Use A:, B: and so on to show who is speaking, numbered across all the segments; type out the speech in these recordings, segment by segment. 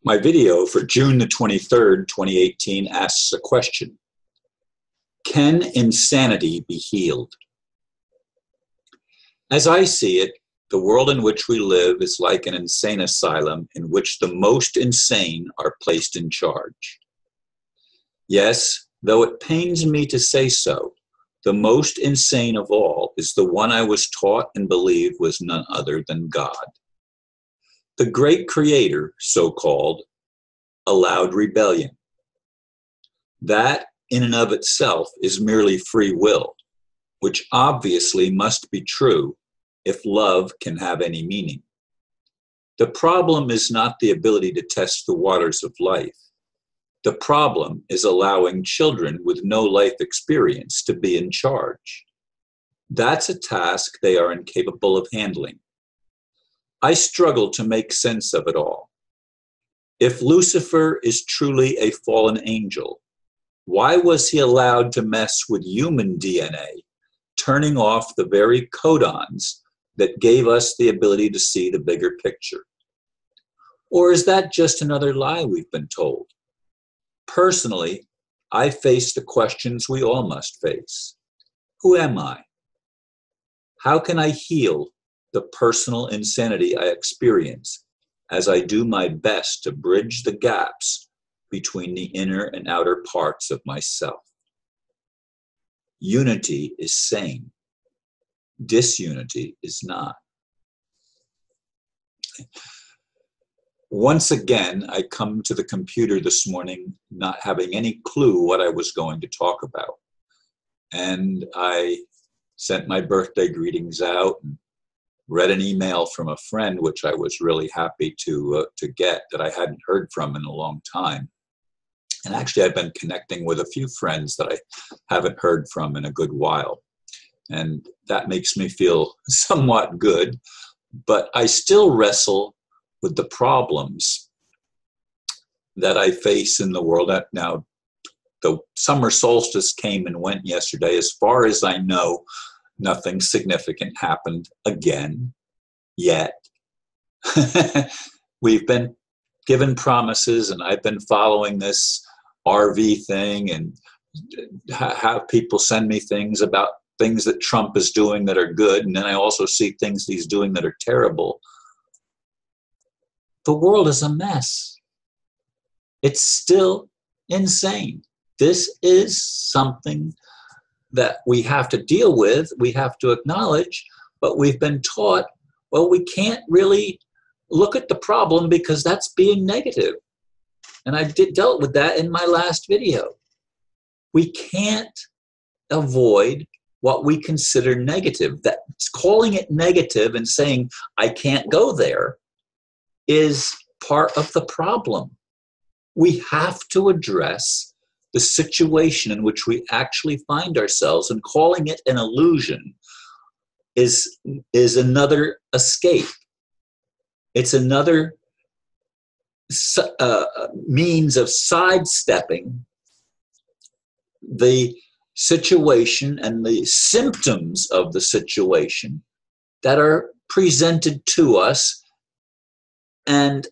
A: My video for June the 23rd, 2018 asks a question. Can insanity be healed? As I see it, the world in which we live is like an insane asylum in which the most insane are placed in charge. Yes, though it pains me to say so, the most insane of all is the one I was taught and believed was none other than God. The great creator, so-called, allowed rebellion. That, in and of itself, is merely free will, which obviously must be true if love can have any meaning. The problem is not the ability to test the waters of life. The problem is allowing children with no life experience to be in charge. That's a task they are incapable of handling. I struggle to make sense of it all. If Lucifer is truly a fallen angel, why was he allowed to mess with human DNA, turning off the very codons that gave us the ability to see the bigger picture? Or is that just another lie we've been told? Personally, I face the questions we all must face. Who am I? How can I heal the personal insanity I experience as I do my best to bridge the gaps between the inner and outer parts of myself? Unity is sane. Disunity is not. Once again, I come to the computer this morning not having any clue what I was going to talk about. And I sent my birthday greetings out and read an email from a friend, which I was really happy to get, that I hadn't heard from in a long time. And actually, I've been connecting with a few friends that I haven't heard from in a good while. And that makes me feel somewhat good. But I still wrestle with the problems that I face in the world. Now, the summer solstice came and went yesterday. As far as I know, nothing significant happened again yet. We've been given promises, and I've been following this RV thing and have people send me things about things that Trump is doing that are good, and then I also see things he's doing that are terrible. The world is a mess. It's still insane. This is something that we have to deal with, we have to acknowledge, but we've been taught, well, we can't really look at the problem because that's being negative. And I dealt with that in my last video. We can't avoid what we consider negative. That calling it negative and saying, I can't go there, is part of the problem. We have to address the situation in which we actually find ourselves, and calling it an illusion is another escape. It's another means of sidestepping the situation and the symptoms of the situation that are presented to us. And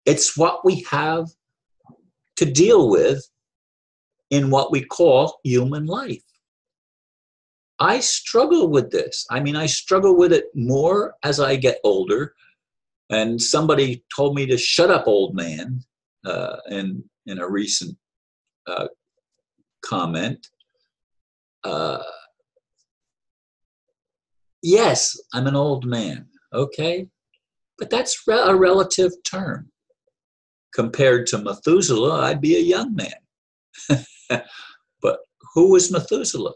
A: it's what we have to deal with in what we call human life. I struggle with this. I mean, I struggle with it more as I get older. And somebody told me to shut up, old man, in a recent comment. Yes, I'm an old man, okay? But that's a relative term. Compared to Methuselah, I'd be a young man. But who was Methuselah?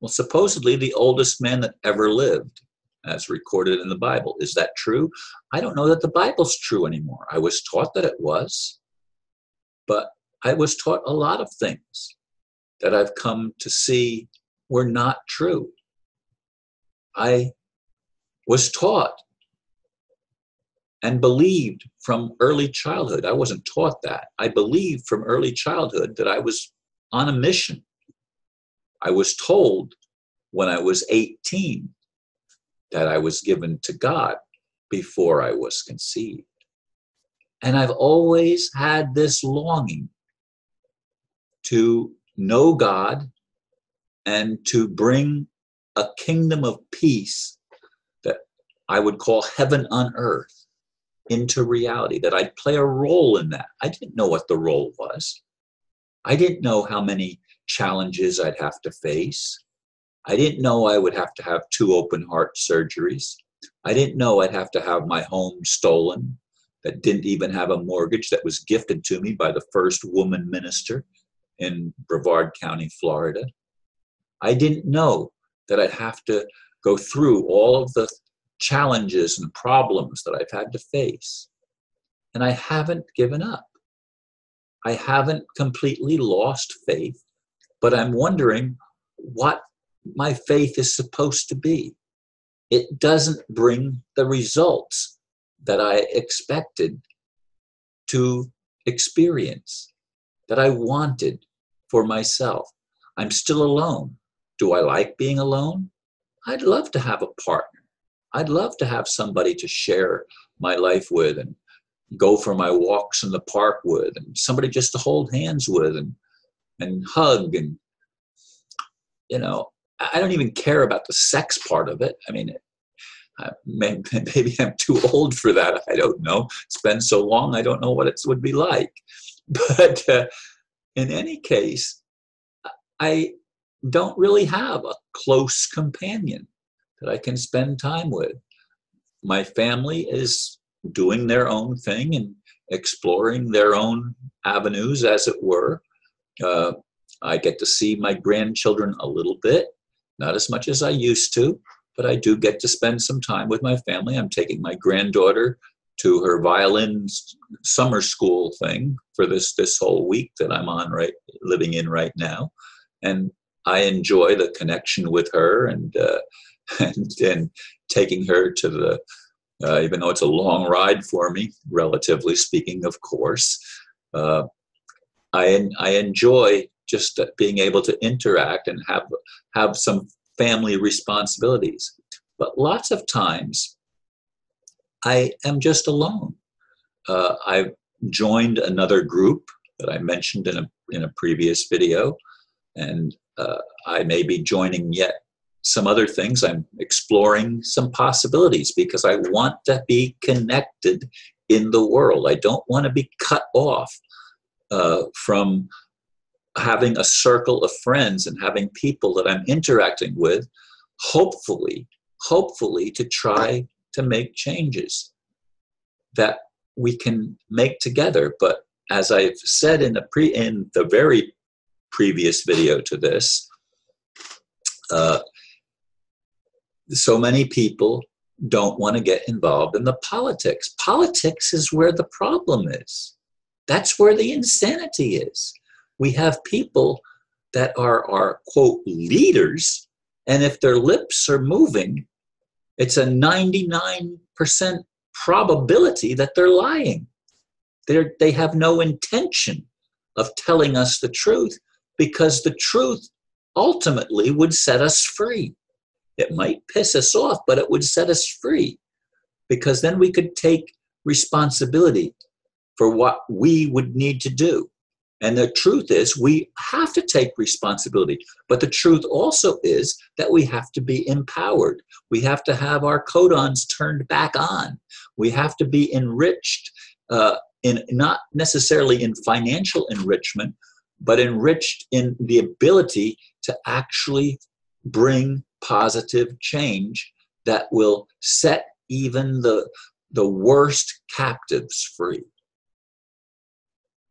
A: Well, supposedly the oldest man that ever lived, as recorded in the Bible. Is that true? I don't know that the Bible's true anymore. I was taught that it was, but I was taught a lot of things that I've come to see were not true. I was taught and believed from early childhood. I wasn't taught that. I believed from early childhood that I was on a mission. I was told when I was 18 that I was given to God before I was conceived. And I've always had this longing to know God and to bring a kingdom of peace that I would call heaven on earth into reality, that I'd play a role in that. I didn't know what the role was. I didn't know how many challenges I'd have to face. I didn't know I would have to have 2 open heart surgeries. I didn't know I'd have to have my home stolen that didn't even have a mortgage, that was gifted to me by the first woman minister in Brevard County, Florida. I didn't know that I'd have to go through all of the challenges and problems that I've had to face. And I haven't given up. I haven't completely lost faith, but I'm wondering what my faith is supposed to be. It doesn't bring the results that I expected to experience, that I wanted for myself. I'm still alone. Do I like being alone? I'd love to have a partner. I'd love to have somebody to share my life with and go for my walks in the park with, and somebody just to hold hands with and hug. And, you know, I don't even care about the sex part of it. I mean, maybe I'm too old for that. I don't know. It's been so long, I don't know what it would be like. But in any case, I don't really have a close companion that I can spend time with. My family is doing their own thing and exploring their own avenues, as it were. I get to see my grandchildren a little bit, not as much as I used to, but I do get to spend some time with my family. I'm taking my granddaughter to her violin summer school thing for this whole week that I'm living in right now. And I enjoy the connection with her and taking her to the, even though it's a long ride for me, relatively speaking, of course, I enjoy just being able to interact and have some family responsibilities. But lots of times I am just alone. I've joined another group that I mentioned in a previous video, and I may be joining yet some other things. I'm exploring some possibilities because I want to be connected in the world. I don't want to be cut off from having a circle of friends and having people that I'm interacting with, hopefully to try to make changes that we can make together. But as I've said in the very previous video to this, so many people don't want to get involved in the politics. Politics is where the problem is. That's where the insanity is. We have people that are quote, leaders, and if their lips are moving, it's a 99% probability that they're lying. They have no intention of telling us the truth, because the truth ultimately would set us free. It might piss us off, but it would set us free, because then we could take responsibility for what we would need to do. And the truth is, we have to take responsibility. But the truth also is that we have to be empowered. We have to have our codons turned back on. We have to be enriched, in not necessarily in financial enrichment, but enriched in the ability to actually bring positive change that will set even the worst captives free.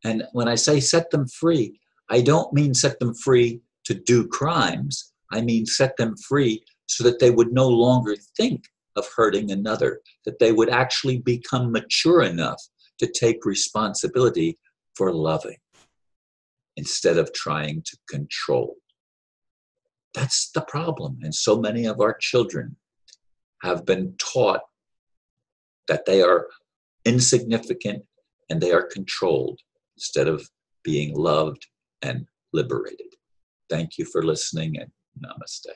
A: And when I say set them free, I don't mean set them free to do crimes. I mean set them free so that they would no longer think of hurting another, that they would actually become mature enough to take responsibility for loving instead of trying to control. That's the problem. And so many of our children have been taught that they are insignificant and they are controlled, instead of being loved and liberated. Thank you for listening, and namaste.